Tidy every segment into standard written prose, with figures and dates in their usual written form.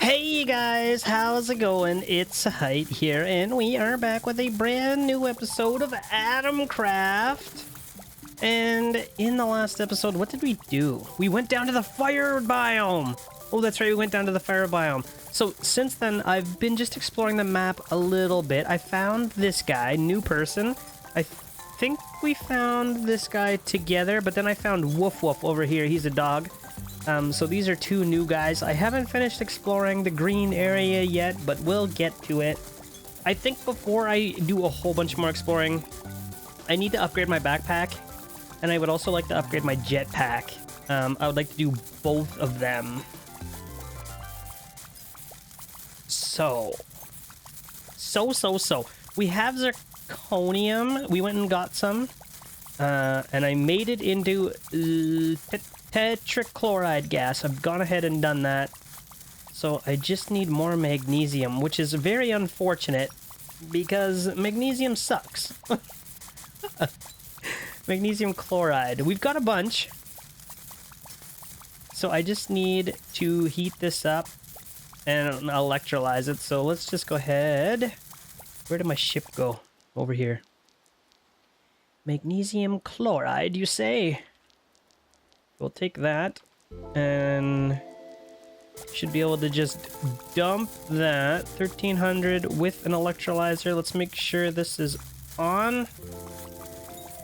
Hey guys, how's it going? It's Zahait here, and we are back with a brand new episode of Atomcraft. And in the last episode, what did we do? We went down to the fire biome. Oh, that's right, we went down to the fire biome. So since then, I've been just exploring the map a little bit. I found this guy, new person. I think we found this guy together, but then I found Woof Woof over here. He's a dog. So these are two new guys. I haven't finished exploring the green area yet, but we'll get to it. I think before I do a whole bunch more exploring, I need to upgrade my backpack, and I would also like to upgrade my jetpack. I would like to do both of them. So. We have Zirconium. We went and got some, and I made it into tetrachloride gas. I've gone ahead and done that. So I just need more magnesium, which is very unfortunate because magnesium sucks. Magnesium chloride. We've got a bunch. So I just need to heat this up and electrolyze it. So let's just go ahead. Where did my ship go? Over here. Magnesium chloride, you say? We'll take that, and should be able to just dump that 1300 with an electrolyzer. Let's make sure this is on.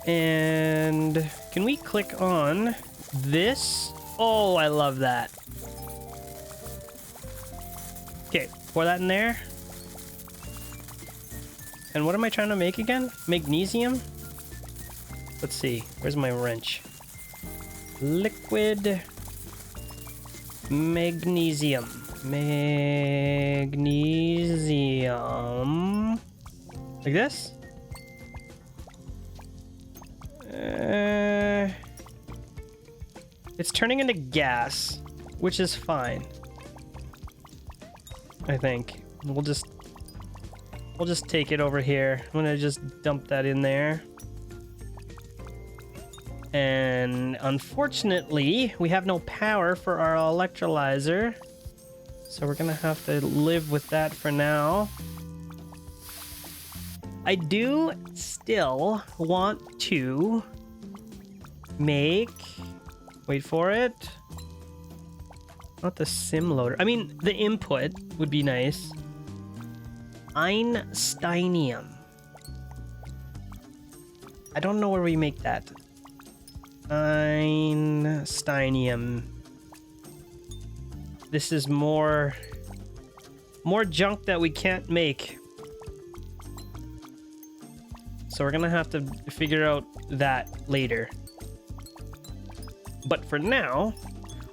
And can we click on this? Oh, I love that. Okay, pour that in there. And what am I trying to make again? Magnesium? Let's see. Where's my wrench? Liquid magnesium. Magnesium. Like this? It's turning into gas, which is fine. I think. We'll just take it over here. I'm gonna just dump that in there. And unfortunately, we have no power for our electrolyzer. So we're gonna have to live with that for now. I do still want to make... Wait for it. Not the sim loader. I mean, the input would be nice. Einsteinium. I don't know where we make that. Einsteinium. This is more junk that we can't make. So we're gonna have to figure out that later. But for now...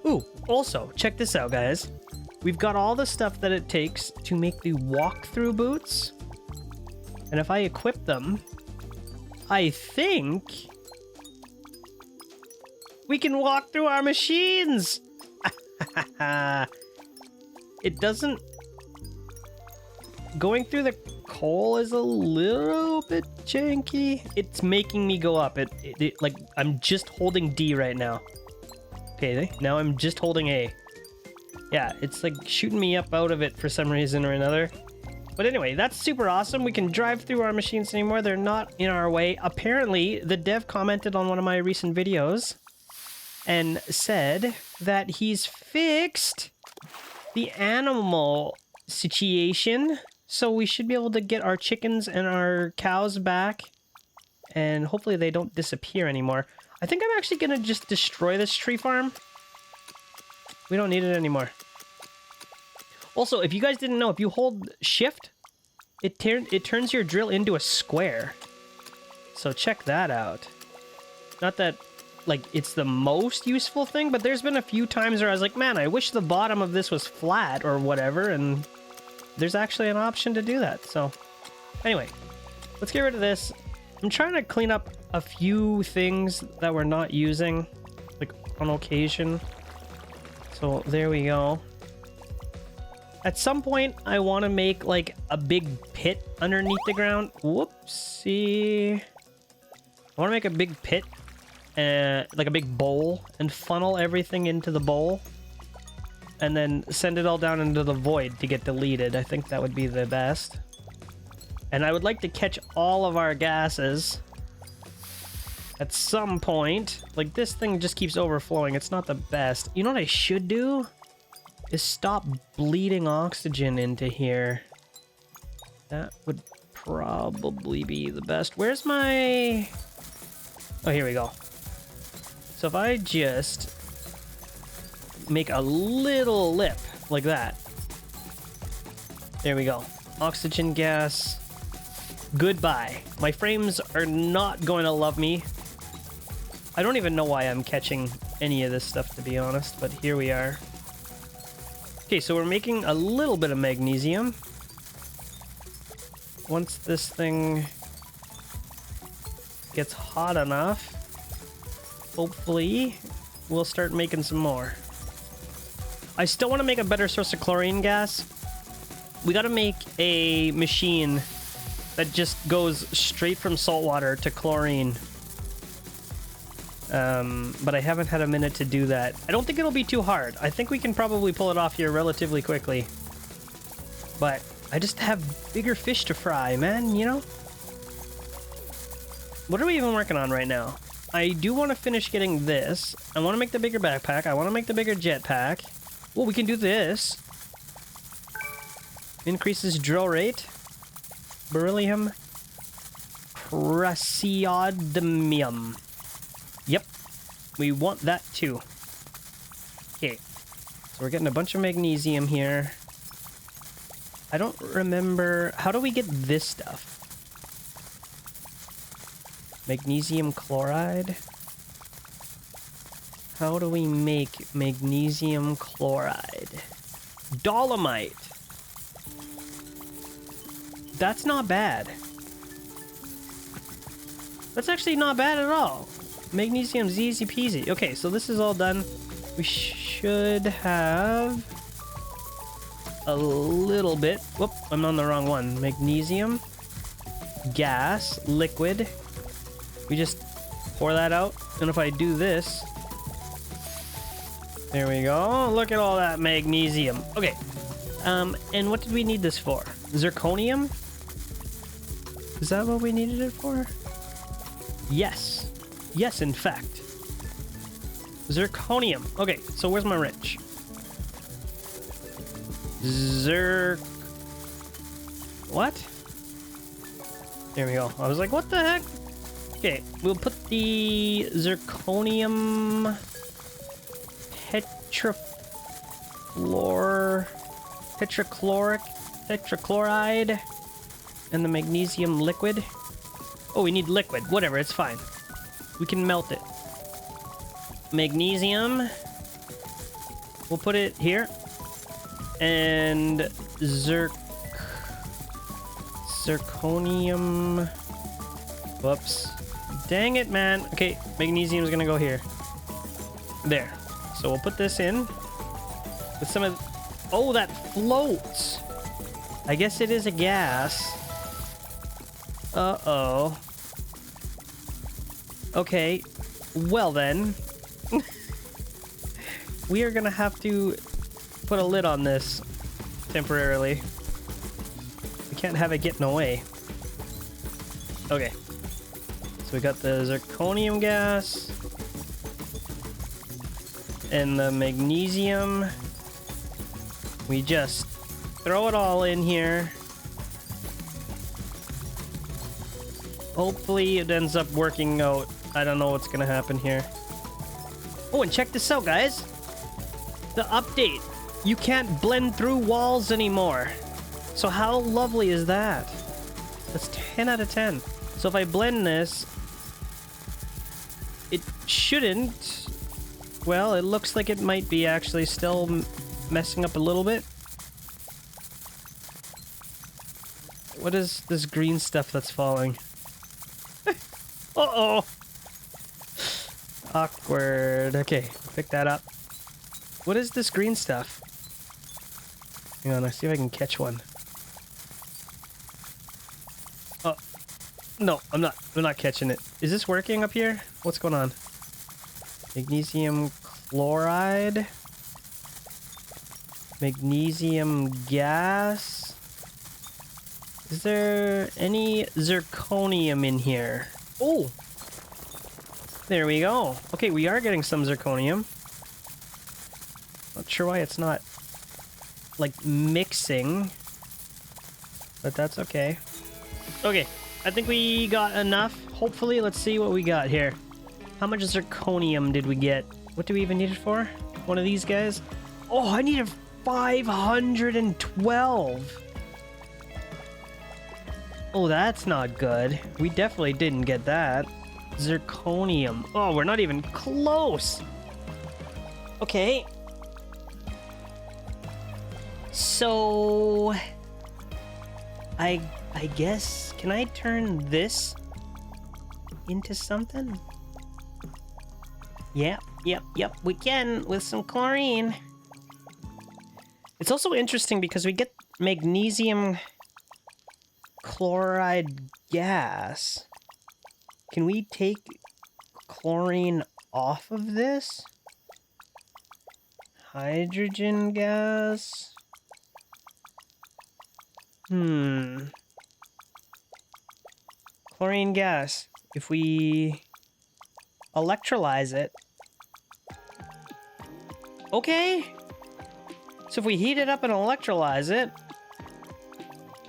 Ooh, also, check this out, guys. We've got all the stuff that it takes to make the walkthrough boots. And if I equip them, I think... we can walk through our machines! It doesn't... Going through the coal is a little bit janky. It's making me go up. It like, I'm just holding D right now. Okay, now I'm just holding A. Yeah, it's like shooting me up out of it for some reason or another. But anyway, that's super awesome. We can drive through our machines anymore. They're not in our way. Apparently, the dev commented on one of my recent videos and said that he's fixed the animal situation. So we should be able to get our chickens and our cows back. And hopefully they don't disappear anymore. I think I'm actually going to just destroy this tree farm. We don't need it anymore. Also, if you guys didn't know, if you hold shift, it turns your drill into a square. So check that out. Not that, like, it's the most useful thing, but there's been a few times where I was like, man, I wish the bottom of this was flat or whatever, and there's actually an option to do that. So anyway, let's get rid of this. I'm trying to clean up a few things that we're not using, like, on occasion. So there we go. At some point, I want to make, like, a big pit underneath the ground. Whoopsie. I want to make a big pit, like a big bowl, and funnel everything into the bowl. and then send it all down into the void to get deleted. I think that would be the best. And I would like to catch all of our gases at some point. Like, this thing just keeps overflowing. It's not the best. You know what I should do? Is stop bleeding oxygen into here. That would probably be the best. Where's my... Oh, here we go. So if I just make a little lip like that. There we go. Oxygen gas. Goodbye. My frames are not going to love me. I don't even know why I'm catching any of this stuff, to be honest, but here we are. Okay, so we're making a little bit of magnesium. Once this thing gets hot enough, hopefully we'll start making some more. I still want to make a better source of chlorine gas. We got to make a machine that just goes straight from salt water to chlorine. But I haven't had a minute to do that. I don't think it'll be too hard. I think we can probably pull it off here relatively quickly. But I just have bigger fish to fry, man, you know? What are we even working on right now? I do want to finish getting this. I want to make the bigger backpack. I want to make the bigger jetpack. Well, we can do this. Increases drill rate. Beryllium. Praseodymium. Yep. We want that too. Okay. So we're getting a bunch of magnesium here. I don't remember... How do we get this stuff? Magnesium chloride? How do we make magnesium chloride? Dolomite! That's not bad. That's actually not bad at all. Magnesium's easy peasy. Okay, so this is all done. We should have a little bit. Whoop, I'm on the wrong one. Magnesium, gas, liquid. We just pour that out. And if I do this, there we go. Look at all that magnesium. Okay. And what did we need this for? Zirconium? Is that what we needed it for? Yes. Yes, in fact. Zirconium. Okay, so where's my wrench? What? There we go. I was like, what the heck? Okay, we'll put the zirconium tetrachloride and the magnesium liquid. Oh, we need liquid. Whatever, it's fine. We can melt it. Magnesium. We'll put it here. And zirconium. Whoops. Dang it, man. Okay, magnesium is gonna go here. There. So we'll put this in with some of... Oh, that floats. I guess it is a gas. Uh-oh. Okay. Well then. We are gonna have to put a lid on this temporarily. We can't have it getting away. Okay. So we got the zirconium gas and the magnesium. We just throw it all in here. Hopefully it ends up working out. I don't know what's gonna happen here. Oh, and check this out, guys. The update. You can't blend through walls anymore. So how lovely is that? That's 10 out of 10. So if I blend this, it shouldn't. Well, it looks like it might be actually still messing up a little bit. What is this green stuff that's falling? Uh-oh. Awkward. Okay, pick that up. What is this green stuff? Hang on, let's see if I can catch one. Oh, no, I'm not catching it. Is this working up here? What's going on? Magnesium chloride. Magnesium gas. Is there any zirconium in here? Oh! There we go. Okay, we are getting some zirconium. Not sure why it's not, like, mixing. But that's okay. Okay, I think we got enough. Hopefully, let's see what we got here. How much zirconium did we get? What do we even need it for? One of these guys? Oh, I needed 512. Oh, that's not good. We definitely didn't get that. Zirconium. Oh, we're not even close. Okay. So... I guess... Can I turn this into something? Yep, we can with some chlorine. It's also interesting because we get magnesium chloride gas. Can we take chlorine off of this? Hydrogen gas? Chlorine gas. If we electrolyze it. Okay. So if we heat it up and electrolyze it,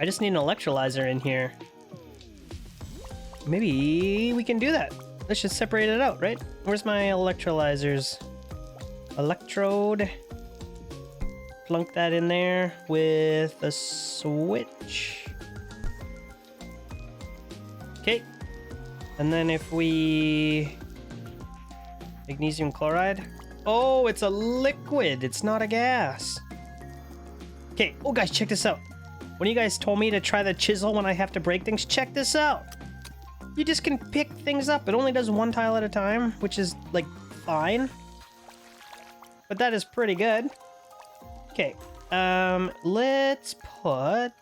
I just need an electrolyzer in here. Maybe we can do that. Let's just separate it out, right? Where's my electrolyzers? Electrode. Plunk that in there with a switch. Okay. And then if we... Magnesium chloride. Oh, it's a liquid. It's not a gas. Okay. Oh, guys, check this out. When you guys told me to try the chisel when I have to break things, check this out. You just can pick things up. It only does one tile at a time, which is, like, fine. But that is pretty good. Okay. Let's put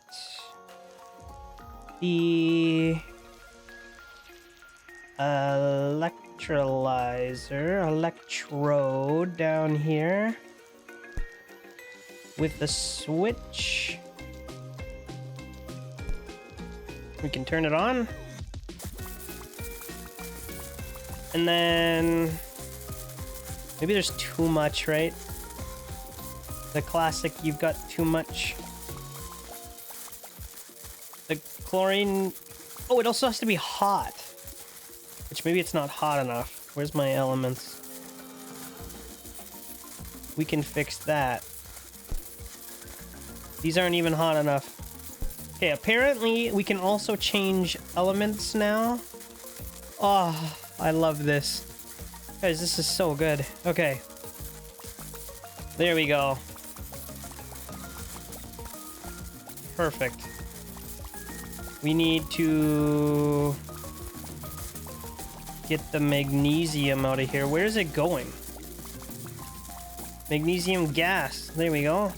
the electrode down here with the switch. We can turn it on. And then maybe there's too much, right? The classic, you've got too much. The chlorine. Oh, it also has to be hot. Which maybe it's not hot enough. Where's my elements? We can fix that. These aren't even hot enough. Okay, apparently we can also change elements now. Oh, I love this. Guys, this is so good. Okay. There we go. Perfect. We need to get the magnesium out of here. Where is it going? Magnesium gas. There we go.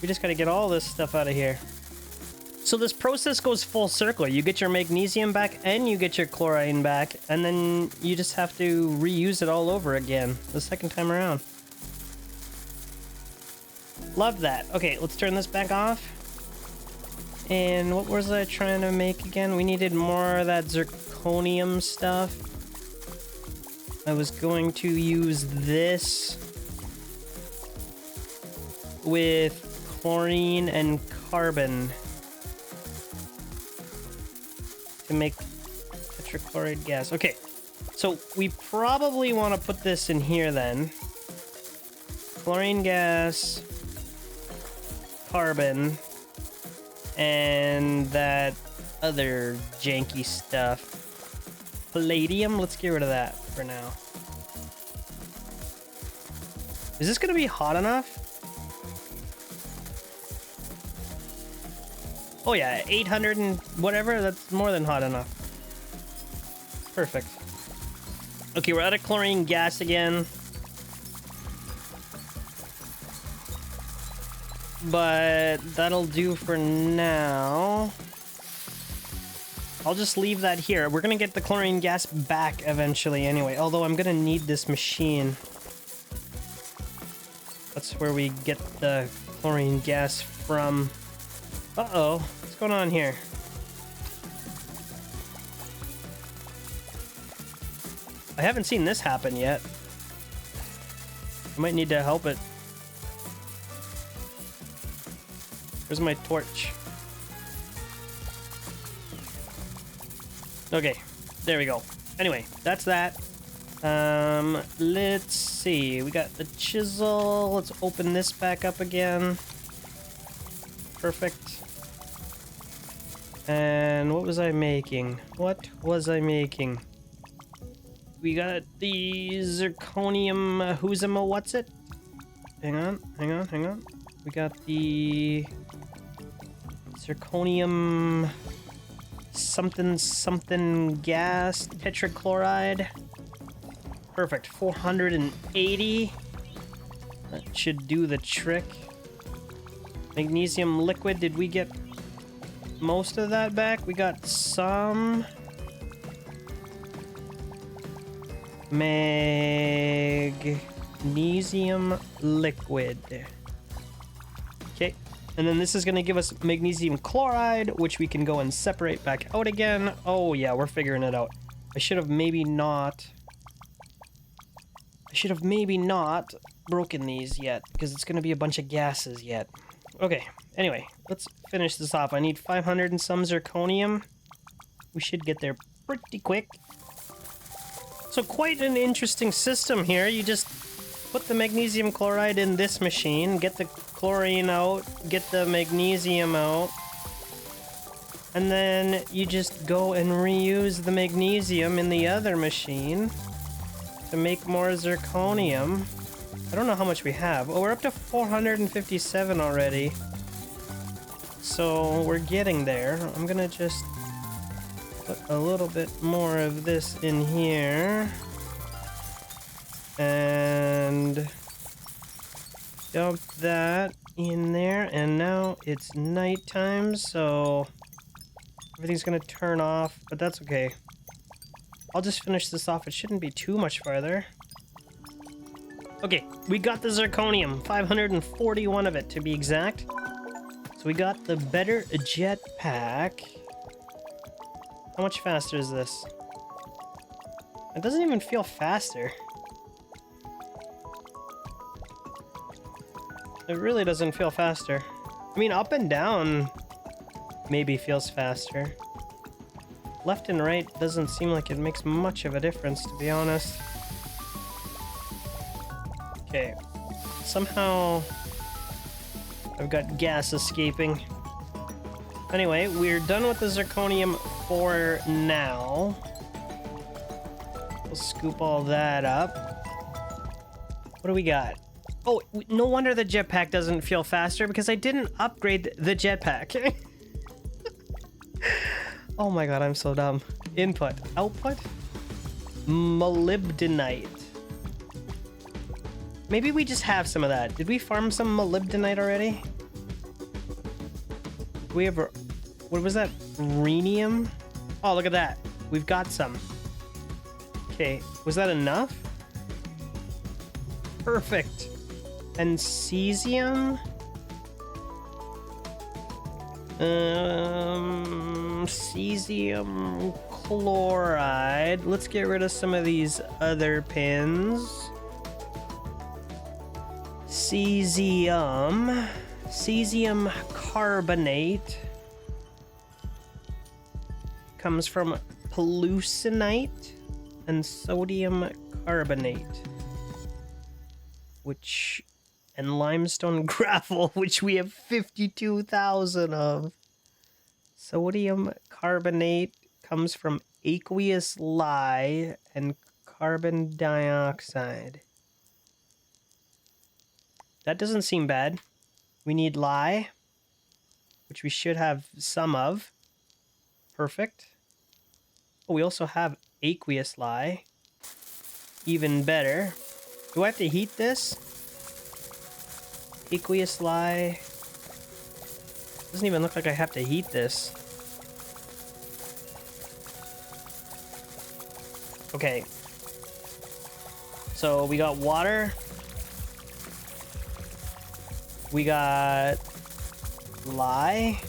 We just gotta get all this stuff out of here. So this process goes full circle. You get your magnesium back and you get your chlorine back, and then you just have to reuse it all over again the second time around. Love that. Okay, let's turn this back off. And what was I trying to make again? We needed more of that zirconium stuff. I was going to use this with chlorine and carbon to make tetrachloride gas. Okay, so we probably want to put this in here then. Chlorine gas, carbon, and that other janky stuff. Palladium, let's get rid of that for now. Is this gonna be hot enough? Oh yeah, 800 and whatever, that's more than hot enough. Perfect. Okay, we're out of chlorine gas again. But that'll do for now. I'll just leave that here. We're gonna get the chlorine gas back eventually anyway, although I'm gonna need this machine. That's where we get the chlorine gas from... Uh-oh. What's going on here? I haven't seen this happen yet. I might need to help it. Where's my torch? Okay, there we go. Anyway, that's that. Let's see. We got the chisel. Let's open this back up again. Perfect. And what was I making? What was I making? We got the zirconium. What's it? Hang on. We got the zirconium something gas tetrachloride. Perfect. 480. That should do the trick. Magnesium liquid. Did we get most of that back? We got some. Magnesium liquid. Okay. And then this is going to give us magnesium chloride, which we can go and separate back out again. Oh, yeah, we're figuring it out. I should have maybe not broken these yet, because it's going to be a bunch of gases yet. Okay, anyway, let's finish this off. I need 500 and some zirconium. We should get there pretty quick. So quite an interesting system here. You just put the magnesium chloride in this machine, get the chlorine out, get the magnesium out, and then you just go and reuse the magnesium in the other machine to make more zirconium. I don't know how much we have. Oh, we're up to 457 already. So we're getting there. I'm gonna just put a little bit more of this in here. And dump that in there. And now it's nighttime, so everything's gonna turn off, but that's okay. I'll just finish this off. It shouldn't be too much farther. Okay, we got the zirconium. 541 of it, to be exact. So we got the better jetpack. How much faster is this? It doesn't even feel faster. It really doesn't feel faster. I mean, up and down maybe feels faster. Left and right doesn't seem like it makes much of a difference, to be honest. Okay. Somehow I've got gas escaping. Anyway, we're done with the zirconium for now. We'll scoop all that up. What do we got? Oh, no wonder the jetpack doesn't feel faster, because I didn't upgrade the jetpack. Oh my god, I'm so dumb. Input. Output? Molybdenite. Maybe we just have some of that. Did we farm some molybdenite already? We have... What was that? Rhenium? Oh, look at that. We've got some. Okay. Was that enough? Perfect. And cesium? Cesium chloride. Let's get rid of some of these other pins. Cesium carbonate comes from pellucinite and sodium carbonate, and limestone gravel, which we have 52,000 of. Sodium carbonate comes from aqueous lye and carbon dioxide. That doesn't seem bad. We need lye, which we should have some of. Perfect. Oh, we also have aqueous lye. Even better. Do I have to heat this? Aqueous lye. Doesn't even look like I have to heat this. Okay. So we got water. We got lye.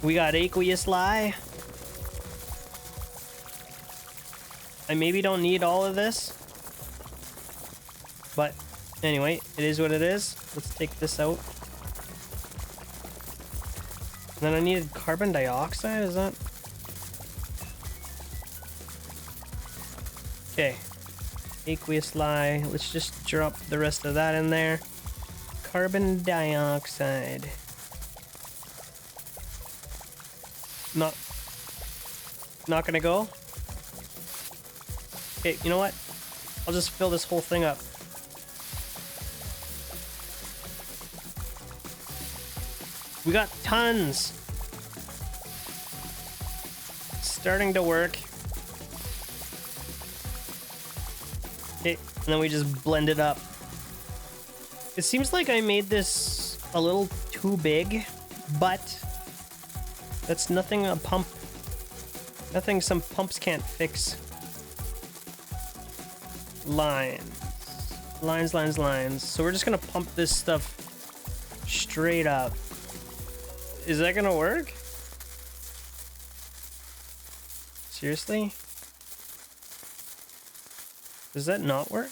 We got aqueous lye. I maybe don't need all of this. But anyway, it is what it is. Let's take this out. And then I needed carbon dioxide, is that? Okay. Aqueous lye. Let's just drop the rest of that in there. Carbon dioxide. Not gonna go. Okay, you know what? I'll just fill this whole thing up. We got tons. Starting to work. Okay, and then we just blend it up. It seems like I made this a little too big, but that's nothing nothing some pumps can't fix. Lines. So we're just gonna pump this stuff straight up. Is that gonna work? Seriously? Does that not work?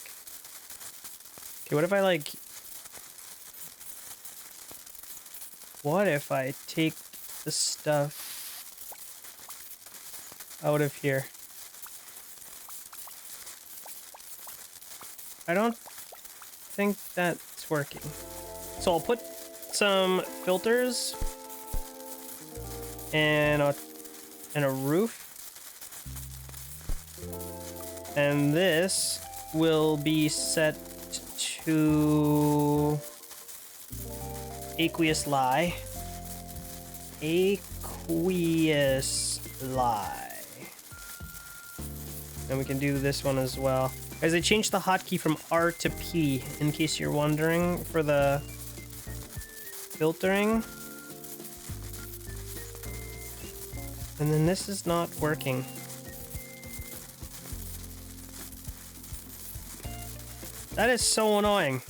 Okay, what if I take the stuff out of here? I don't think that's working. So I'll put some filters and a roof. And this will be set to aqueous lye. Aqueous lye. And we can do this one as well. Guys, I changed the hotkey from R to P, in case you're wondering, for the filtering. And then this is not working. That is so annoying.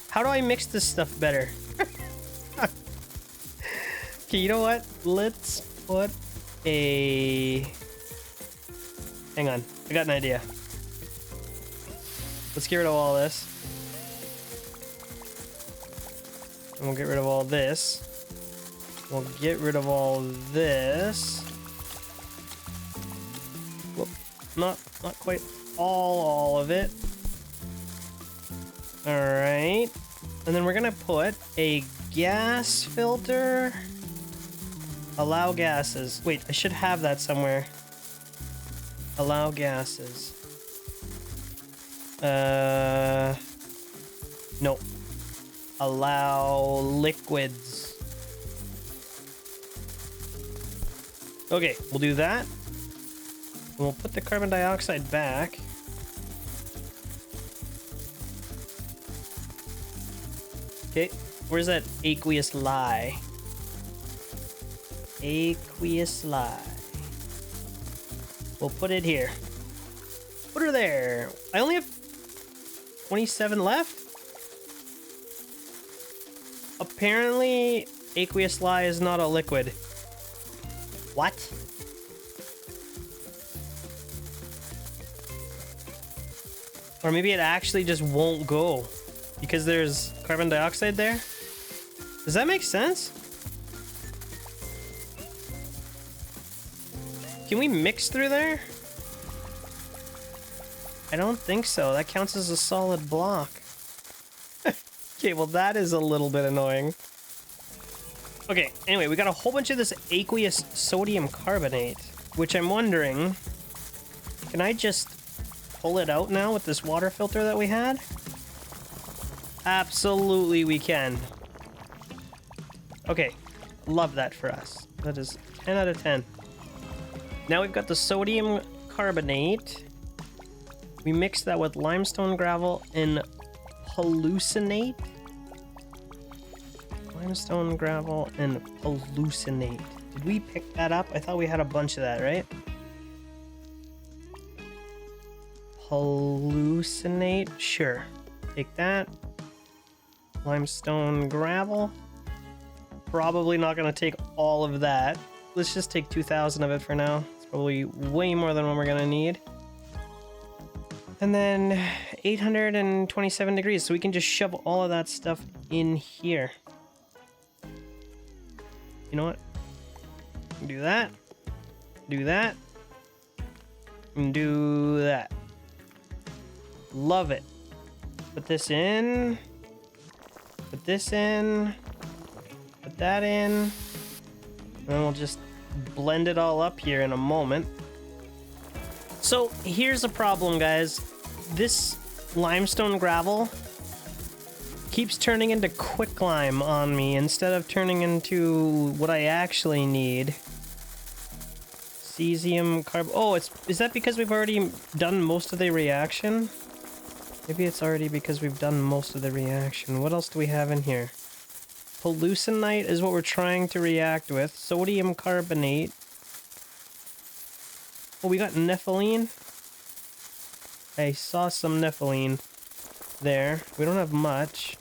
How do I mix this stuff better? Okay, you know what? Let's put a... Hang on, I got an idea. Let's get rid of all this. And we'll get rid of all this. We'll get rid of all this. Whoop, not quite all of it. Alright. And then we're gonna put a gas filter. Allow gases. Wait, I should have that somewhere. Allow gases. Nope. Allow liquids. Okay, we'll do that. And we'll put the carbon dioxide back. Okay, where's that aqueous lye? Aqueous lye. We'll put it here. Put her there. I only have 27 left? Apparently, aqueous lye is not a liquid. What? Or maybe it actually just won't go because there's carbon dioxide there? Does that make sense? Can we mix through there? I don't think so. That counts as a solid block. Okay, well that is a little bit annoying. Okay, anyway, we got a whole bunch of this aqueous sodium carbonate, which I'm wondering, can I just pull it out now with this water filter that we had? Absolutely we can. Okay, love that for us. That is 10 out of 10. Now we've got the sodium carbonate. We mix that with limestone gravel and hallucinate. Limestone gravel and hallucinate. Did we pick that up? I thought we had a bunch of that, right? hallucinate. Sure. Take that. Limestone gravel. Probably not going to take all of that. Let's just take 2,000 of it for now. It's probably way more than what we're going to need. And then 827 degrees. So we can just shove all of that stuff in here. You know what? Do that. Do that. And do that. Love it. Put this in. Put this in. Put that in. And then we'll just blend it all up here in a moment. So here's the problem, guys. This limestone gravel keeps turning into quicklime on me instead of turning into what I actually need. Cesium carb. Oh, is that because we've already done most of the reaction? Maybe it's already because we've done most of the reaction. What else do we have in here? Hallucinite is what we're trying to react with. Sodium carbonate. Oh, we got nepheline. I saw some nepheline there. We don't have much.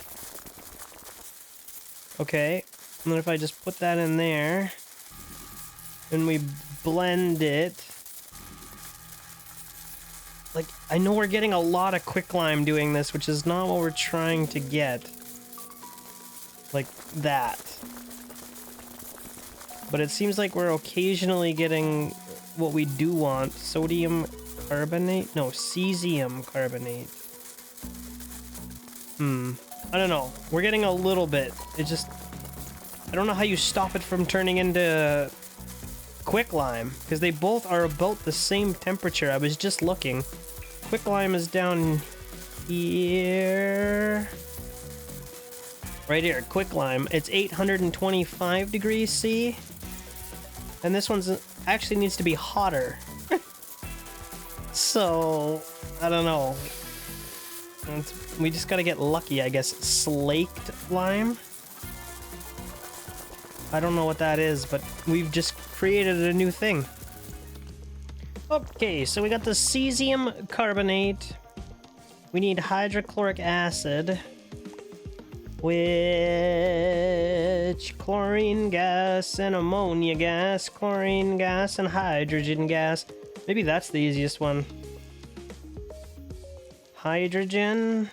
Okay. And then if I just put that in there and we blend it. Like, I know we're getting a lot of quicklime doing this, which is not what we're trying to get. Like that. But it seems like we're occasionally getting what we do want. Sodium carbonate? No, cesium carbonate. I don't know. We're getting a little bit. It just... I don't know how you stop it from turning into quicklime, because they both are about the same temperature. I was just looking. Quicklime is down here. Right here, quicklime. It's 825 degrees C. And this one's actually needs to be hotter. So, I don't know. We just gotta get lucky, I guess. Slaked lime? I don't know what that is, but we've just created a new thing. Okay, so we got the cesium carbonate. We need hydrochloric acid. Which chlorine gas and ammonia gas, chlorine gas and hydrogen gas. Maybe that's the easiest one. Hydrogen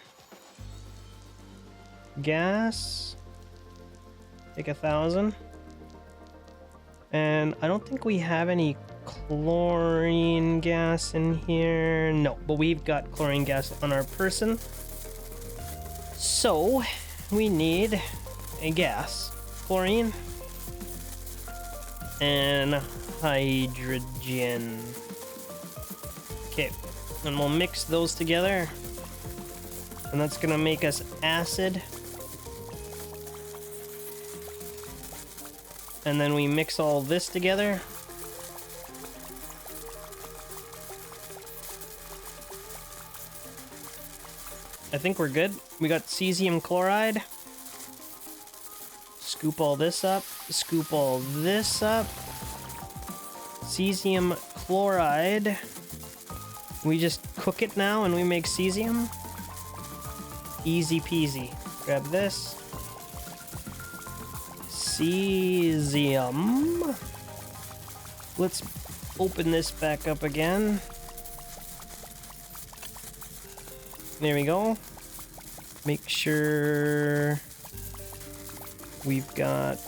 gas. Take 1,000. And I don't think we have any chlorine gas in here. No, but we've got chlorine gas on our person. So we need a gas. Chlorine and hydrogen. Okay, and we'll mix those together. And that's gonna make us acid. And then we mix all this together. I think we're good. We got cesium chloride. Scoop all this up. Scoop all this up. Cesium chloride. We just cook it now and we make cesium. Easy peasy. Grab this. Cesium. Let's open this back up again. There we go. Make sure we've got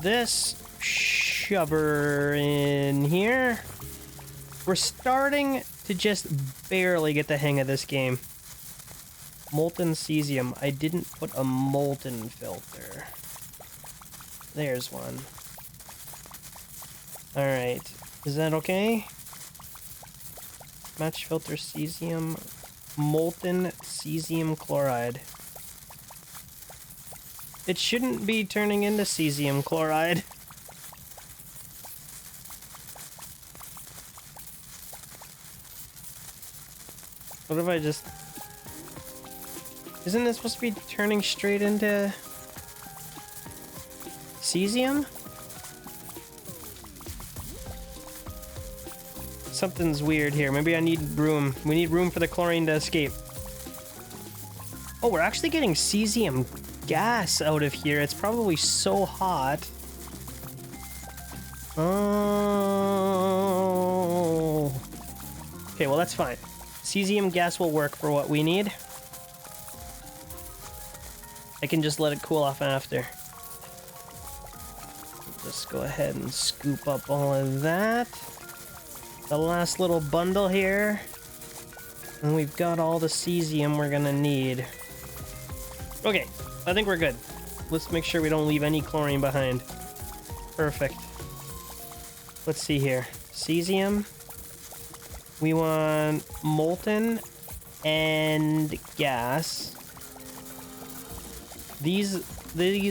this. Shove her in here. We're starting to just barely get the hang of this game. Molten cesium. I didn't put a molten filter. There's one. Alright. Is that okay? Match filter cesium. Molten cesium chloride. It shouldn't be turning into cesium chloride. What if I just... Isn't this supposed to be turning straight into cesium? Something's weird here. Maybe I need room. We need room for the chlorine to escape. Oh, we're actually getting cesium gas out of here. It's probably so hot. Oh. Okay, well, that's fine. Cesium gas will work for what we need. I can just let it cool off after. Just go ahead and scoop up all of that. The last little bundle here. And we've got all the cesium we're gonna need. Okay, I think we're good. Let's make sure we don't leave any chlorine behind. Perfect. Let's see here. Cesium. We want molten and gas. These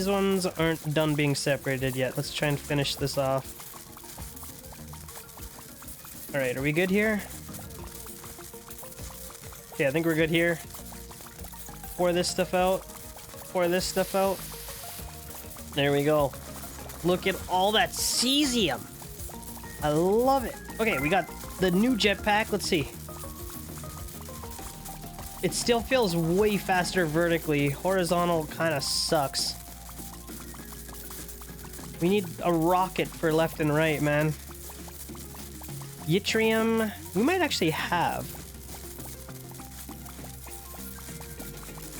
ones aren't done being separated yet. Let's try and finish this off. Alright, are we good here? Okay, I think we're good here. Pour this stuff out. Pour this stuff out. There we go. Look at all that cesium. I love it. Okay, we got the new jetpack. Let's see. It still feels way faster vertically. Horizontal kind of sucks. We need a rocket for left and right, man. Yttrium. We might actually have.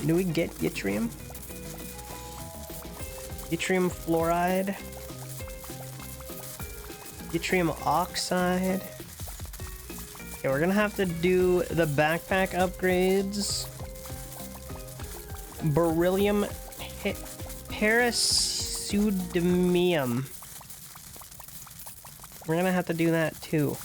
Do we get yttrium? Yttrium fluoride. Yttrium oxide. Okay, we're gonna have to do the backpack upgrades. Beryllium parasudamium. We're gonna have to do that too.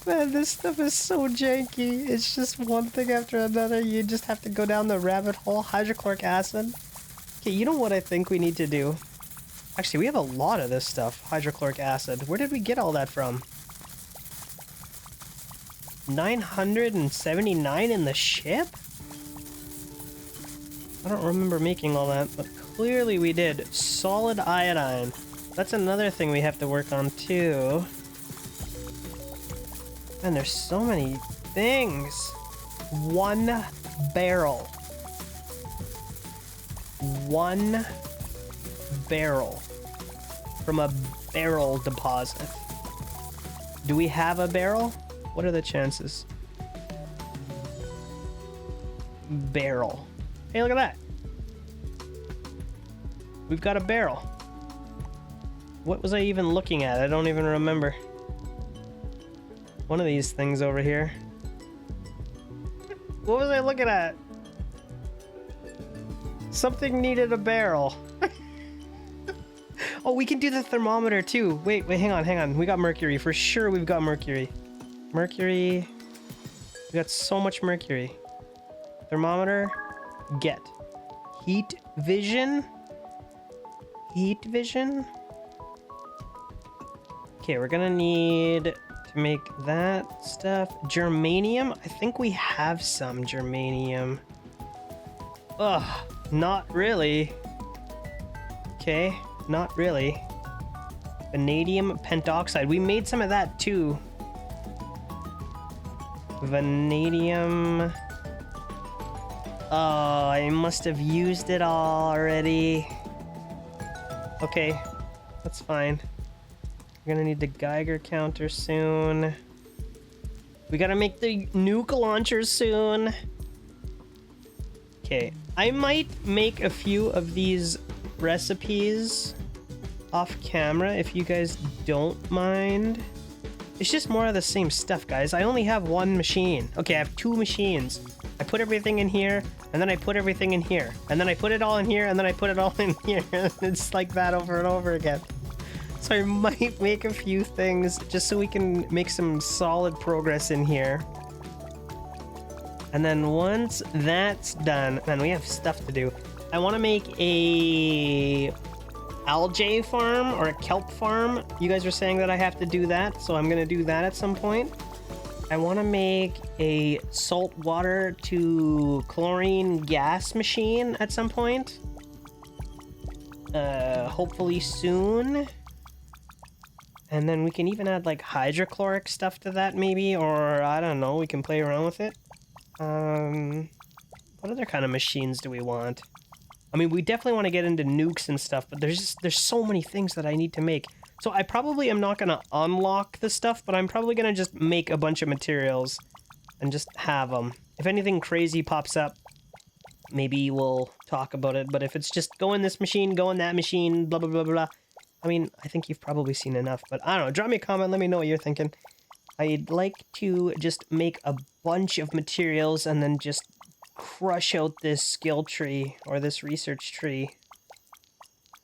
Man, this stuff is so janky. It's just one thing after another. You just have to go down the rabbit hole. Hydrochloric acid. Okay, you know what I think we need to do? Actually, we have a lot of this stuff. Hydrochloric acid. Where did we get all that from? 979 in the ship? I don't remember making all that, but clearly we did. Solid iodine. That's another thing we have to work on too. Man, there's so many things. 1 barrel. 1 barrel. From a barrel deposit. Do we have a barrel? What are the chances? Barrel. Hey, look at that. We've got a barrel. What was I even looking at? I don't even remember. One of these things over here. What was I looking at? Something needed a barrel. Oh, we can do the thermometer too. Wait, hang on. We got mercury. For sure we've got mercury. Mercury. We got so much mercury. Thermometer. Get. Heat vision. Heat vision. Okay, we're gonna need to make that stuff. Germanium. I think we have some germanium. Ugh, not really. Okay, not really. Vanadium pentoxide. We made some of that too. Vanadium. Oh, I must have used it all already. Okay, that's fine. We're gonna need the Geiger counter soon. We gotta make the nuke launchers soon. Okay, I might make a few of these recipes off camera if you guys don't mind. It's just more of the same stuff, guys. I only have one machine. Okay, I have 2 machines. I put everything in here, and then I put everything in here. And then I put it all in here, and then I put it all in here. It's like that over and over again. So I might make a few things just so we can make some solid progress in here. And then once that's done, man, we have stuff to do. I want to make a algae farm or a kelp farm. You guys are saying that I have to do that, so I'm gonna do that at some point. I want to make a salt water to chlorine gas machine at some point. Hopefully soon. And then we can even add like hydrochloric stuff to that maybe, or I don't know, we can play around with it. What other kind of machines do we want? I mean, we definitely want to get into nukes and stuff, but there's so many things that I need to make. So I probably am not going to unlock the stuff, but I'm probably going to just make a bunch of materials and just have them. If anything crazy pops up, maybe we'll talk about it. But if it's just go in this machine, go in that machine, blah, blah, blah, blah. I mean, I think you've probably seen enough, but I don't know. Drop me a comment. Let me know what you're thinking. I'd like to just make a bunch of materials and then just crush out this skill tree or this research tree.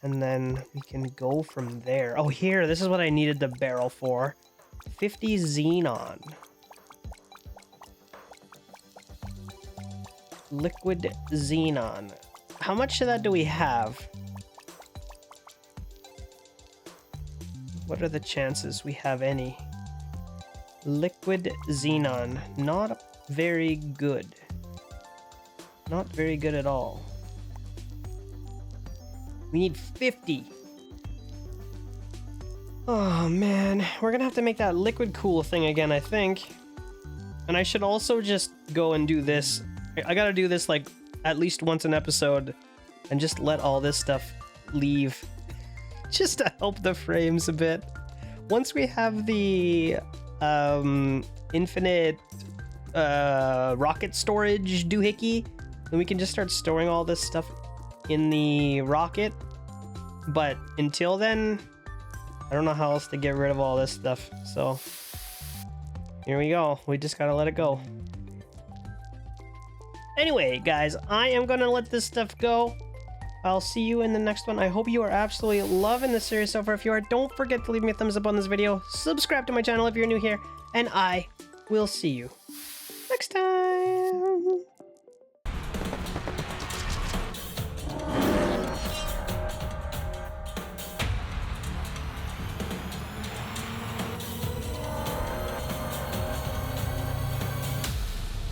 And then we can go from there. Oh, here, this is what I needed the barrel for. 50 xenon. Liquid xenon. How much of that do we have? What are the chances we have any? Liquid xenon. Not very good. Not very good at all. We need 50. Oh man, we're gonna have to make that liquid cool thing again, I think. And I should also just go and do this. I gotta do this like at least once an episode and just let all this stuff leave. Just to help the frames a bit. Once we have the infinite rocket storage doohickey, then we can just start storing all this stuff in the rocket. But until then, I don't know how else to get rid of all this stuff. So here we go. We just gotta let it go. Anyway, guys, I am gonna let this stuff go. I'll see you in the next one. I hope you are absolutely loving the series so far. If you are, don't forget to leave me a thumbs up on this video. Subscribe to my channel if you're new here. And I will see you next time.